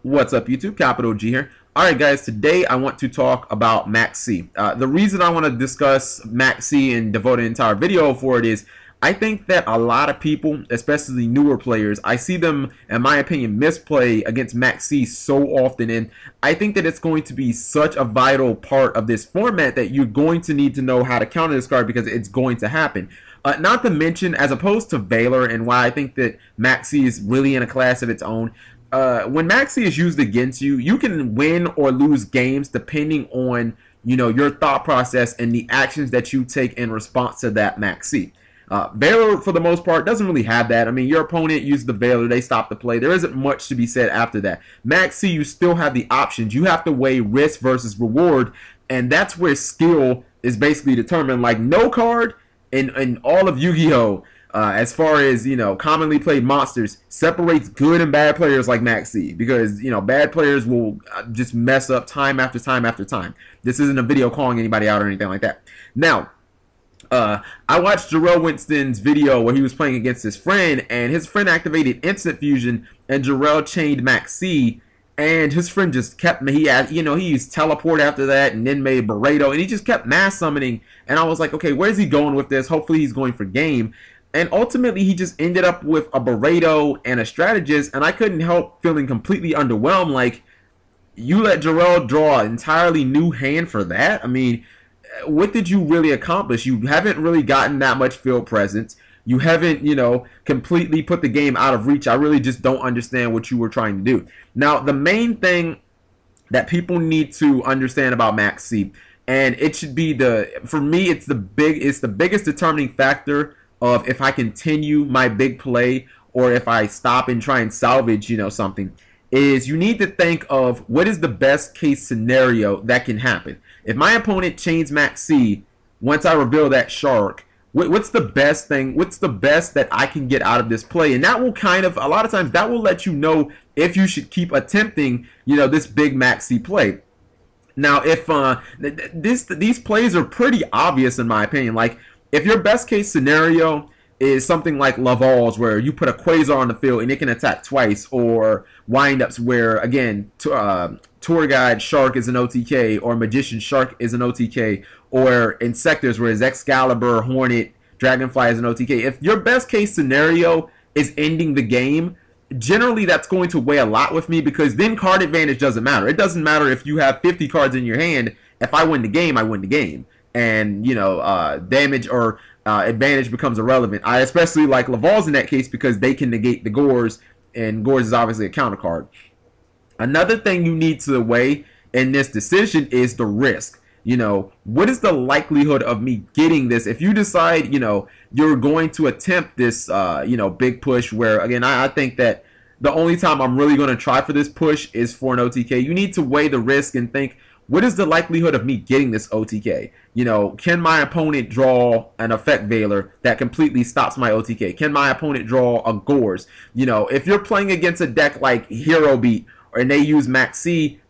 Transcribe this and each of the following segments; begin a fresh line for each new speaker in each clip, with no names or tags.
What's up, YouTube? Capital G here. Alright guys, today I want to talk about Max C. The reason I want to discuss Max C and devote an entire video for it is I think that a lot of people, especially newer players, I see them, in my opinion, misplay against Max C so often, and I think that it's going to be such a vital part of this format that you're going to need to know how to counter this card because it's going to happen. Not to mention, as opposed to Valor, and why I think that Max C is really in a class of its own, when Max C is used against you, you can win or lose games depending on, your thought process and the actions that you take in response to that Max C. Valor, for the most part, doesn't really have that. I mean, your opponent used the Valor, they stop the play. There isn't much to be said after that. Max C, you still have the options. You have to weigh risk versus reward, and that's where skill is basically determined. Like, no card in all of Yu-Gi-Oh! As far as, commonly played monsters, separates good and bad players like Max C. Because, bad players will just mess up time after time after time. This isn't a video calling anybody out or anything like that. Now, I watched Jarrell Winston's video where he was playing against his friend, and his friend activated Instant Fusion, and Jarrell chained Max C, and his friend just kept, he used Teleport after that, and then made Burrito, and he just kept mass summoning, and I was like, okay, where's he going with this? Hopefully he's going for game. And ultimately, he just ended up with a Burrito and a Strategist, and I couldn't help feeling completely underwhelmed. Like, you let Jarrell draw an entirely new hand for that? I mean, what did you really accomplish? You haven't really gotten that much field presence. You haven't, completely put the game out of reach. I really just don't understand what you were trying to do. Now, the main thing that people need to understand about Max C, and it should be for me, it's the biggest determining factor of if I continue my big play or if I stop and try and salvage, something, is you need to think of what is the best case scenario that can happen. If my opponent chains Max C, once I reveal that shark, what's the best thing? What's the best that I can get out of this play? And that will a lot of times, that will let you know if you should keep attempting, this big Max C play. Now, if these plays are pretty obvious in my opinion. Like, if your best case scenario is something like Laval's, where you put a Quasar on the field and it can attack twice, or windups where, again, Tour Guide Shark is an OTK, or Magician Shark is an OTK, or Insectors where it's Excalibur, Hornet, Dragonfly is an OTK. If your best case scenario is ending the game, generally that's going to weigh a lot with me, because then card advantage doesn't matter. It doesn't matter if you have 50 cards in your hand. If I win the game, I win the game. And, damage or advantage becomes irrelevant. I especially like Laval's in that case because they can negate the Gores, and Gores is obviously a counter card. Another thing you need to weigh in this decision is the risk. What is the likelihood of me getting this? If you decide, you're going to attempt this, big push where, again, I think that the only time I'm really going to try for this push is for an OTK. You need to weigh the risk and think, what is the likelihood of me getting this OTK? Can my opponent draw an Effect Veiler that completely stops my OTK? Can my opponent draw a Gores? If you're playing against a deck like Hero Beat and they use Max C,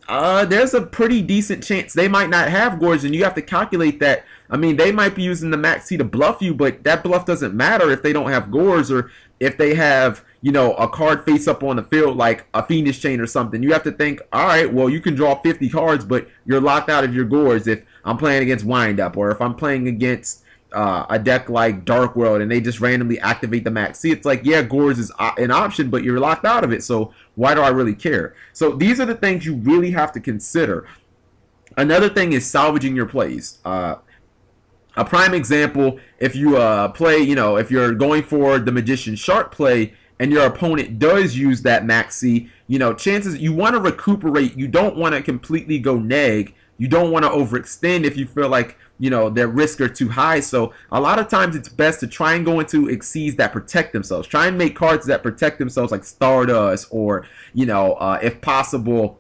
there's a pretty decent chance they might not have Gores, and you have to calculate that. I mean, they might be using the Max C to bluff you, but that bluff doesn't matter if they don't have Gores, or if they have, a card face up on the field like a Fiendish Chain or something. You have to think, all right, well, you can draw 50 cards, but you're locked out of your Gores if I'm playing against Windup, or if I'm playing against a deck like Dark World and they just randomly activate the Max C. It's like, yeah, Gores is an option, but you're locked out of it, so why do I really care? So these are the things you really have to consider. Another thing is salvaging your plays. A prime example, if you play, if you're going for the Magician Shark play and your opponent does use that Max C, chances you want to recuperate. You don't want to completely go neg. You don't want to overextend if you feel like, their risks are too high. So a lot of times it's best to try and go into Exceeds that protect themselves. Try and make cards that protect themselves, like Stardust, or, if possible,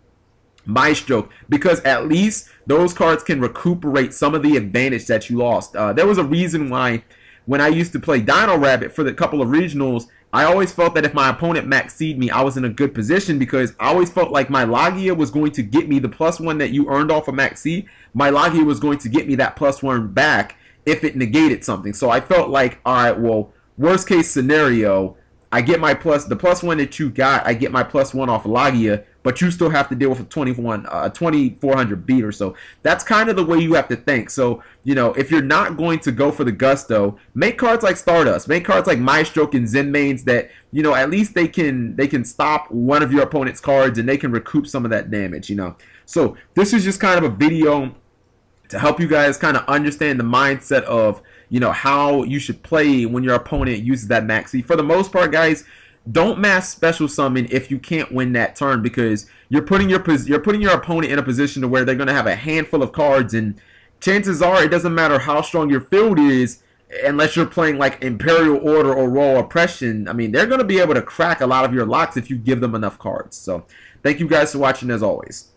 Maestro, because at least those cards can recuperate some of the advantage that you lost. There was a reason why when I used to play Dino Rabbit for the couple of regionals, I always felt that if my opponent Max-C'd me, I was in a good position, because I always felt like my Logia was going to get me the +1 that you earned off of Max-C. My Logia was going to get me that +1 back if it negated something. So I felt like, all right, well, worst case scenario, I get my the +1 that you got, I get my +1 off Lagia, but you still have to deal with a 2400 beat or so. That's kind of the way you have to think. So, you know, if you're not going to go for the Gusto, make cards like Stardust, make cards like Maestroke and Zenmaines that, you know, at least they can stop one of your opponent's cards and they can recoup some of that damage, you know. So this is just kind of a video to help you guys kind of understand the mindset of, you know, how you should play when your opponent uses that Maxi. For the most part, guys, don't mass special summon if you can't win that turn, because you're putting your opponent in a position to where they're going to have a handful of cards, and chances are it doesn't matter how strong your field is, unless you're playing like Imperial Order or Royal Oppression. I mean, they're going to be able to crack a lot of your locks if you give them enough cards. So thank you guys for watching, as always.